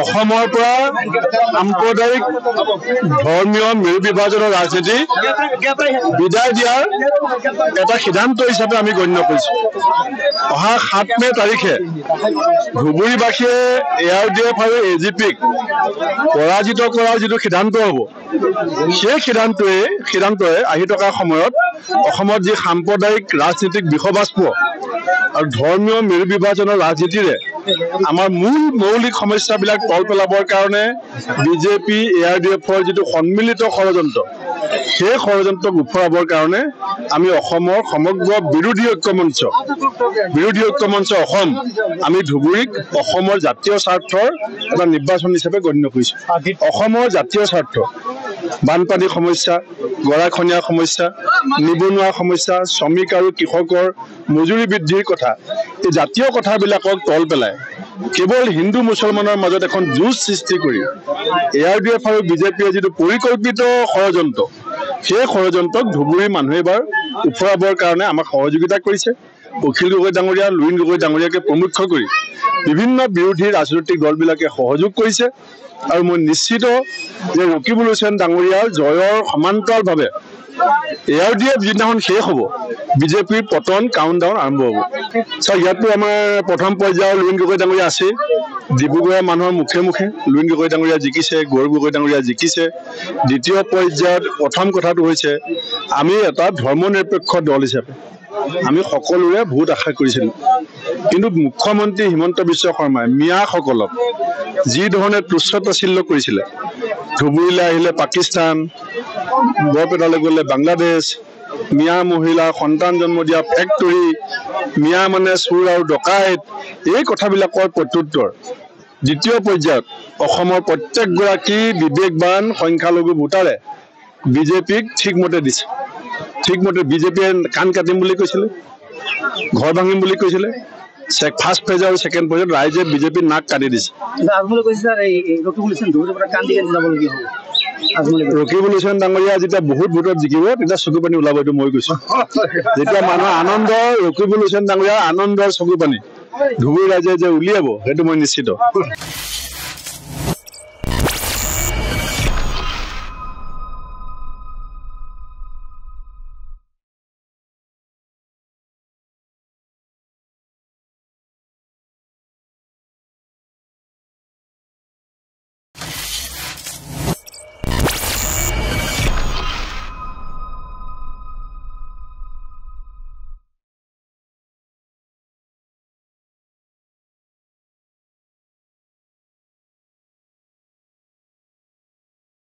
অসমৰ পৰা সাম্প্ৰদায়িক ধৰ্মীয় মেৰু বিভাজনৰ ৰাজনীতি বিদায় দিয়াৰ এটা সিদ্ধান্ত হিচাপে আমি গণ্য কৰিছোঁ। অহা 7 মে তাৰিখে ধুবুৰীবাসীয়ে ARDF আৰু AGPক পৰাজিত কৰাৰ যিটো সিদ্ধান্ত হ'ব, সেই সিদ্ধান্তই আহি থকা সময়ত অসমত যি সাম্প্ৰদায়িক ৰাজনীতিক বিষবাস্প আৰু ধৰ্মীয় মেৰু বিভাজনৰ ৰাজনীতিৰে আমাৰ মূল মৌলিক সমস্যাবিলাক তল পেলাবৰ কাৰণে বিজেপি ARDFৰ যিটো সন্মিলিত ষড়যন্ত্ৰ, সেই ষড়যন্ত্ৰক উফৰাবৰ কাৰণে আমি অসমৰ সমগ্ৰ বিৰোধী ঐক্যমঞ্চ অসম আমি ধুবুৰীক অসমৰ জাতীয় স্বাৰ্থৰ এটা নিৰ্বাচন হিচাপে গণ্য কৰিছোঁ। অসমৰ জাতীয় স্বাৰ্থ, বানপানী সমস্যা, গৰাখহনীয়া সমস্যা, নিবনুৱা সমস্যা, শ্ৰমিক আৰু কৃষকৰ মজুৰি বৃদ্ধিৰ কথা, এই জাতীয় কথাবিলাকক তল পেলাই কেৱল হিন্দু মুছলমানৰ মাজত এখন যুঁজ সৃষ্টি কৰি ARDF আৰু বিজেপিয়ে যিটো পৰিকল্পিত ষড়যন্ত্ৰ, সেই ষড়যন্ত্ৰক ধুবুৰীৰ মানুহে এবাৰ উফৰাবৰ কাৰণে আমাক সহযোগিতা কৰিছে। অখিল গগৈ ডাঙৰীয়া, লুইন গগৈ ডাঙৰীয়াকে প্ৰমুখ্য কৰি বিভিন্ন বিৰোধী ৰাজনৈতিক দলবিলাকে সহযোগ কৰিছে আৰু মই নিশ্চিত যে ৰকিবুল হুছেইন ডাঙৰীয়াৰ জয়ৰ সমান্তৰালভাৱে ARDF যিদিনাখন শেষ হ'ব, বিজেপিৰ পতন কাউণ্টডাউন আৰম্ভ হ'ব। ইয়াতো আমাৰ প্ৰথম পৰ্যায়ৰ লুইন গগৈ ডাঙৰীয়া আছে। ডিব্ৰুগড়ৰ মানুহৰ মুখে মুখে লুইন গগৈ ডাঙৰীয়া জিকিছে, গৌৰৱ গগৈ ডাঙৰীয়া জিকিছে। দ্বিতীয় পৰ্যায়ত প্ৰথম কথাটো হৈছে আমি এটা ধৰ্মনিৰপেক্ষ দল হিচাপে আমি সকলোৰে ভোট আশা কৰিছিলোঁ, কিন্তু মুখ্যমন্ত্ৰী হিমন্ত বিশ্ব শৰ্মাই মিয়াসকলক যি ধৰণে তুচ্ছ-তাচ্ছিল্য কৰিছিলে, ধুবুৰীলৈ আহিলে পাকিস্তান, বৰপেটালৈ গ'লে বাংলাদেশ, মিয়া মহিলাৰ সন্তান জন্ম দিয়া ফেক্টৰী, মিয়া মানে চোৰ আৰু ডকাইত, এই কথাবিলাকৰ প্ৰত্যুত্তৰ দ্বিতীয় পৰ্যায়ত অসমৰ প্ৰত্যেকগৰাকী বিবেকবান সংখ্যালঘু ভোটাৰে বিজেপিক ঠিকমতে দিছে। ঠিকমতে বিজেপিয়ে কাণ কাটিম বুলি কৈছিলে, ঘৰ ভাঙিম বুলি কৈছিলে। ফাৰ্ষ্ট ফেজ আৰু ছেকেণ্ড ফেজত ৰাইজে বিজেপিৰ নাক কাটি দিছে। ৰকিবুল হুছেইন ডাঙৰীয়া যেতিয়া বহুত ভোটত জিকিব তেতিয়া চকু পানী ওলাব, এইটো মই কৈছোঁ। যেতিয়া মানুহৰ আনন্দ, ৰকিবুল হুছেইন ডাঙৰীয়াৰ আনন্দৰ চকু পানী ধুবুৰী ৰাইজে যে উলিয়াব, সেইটো মই নিশ্চিত।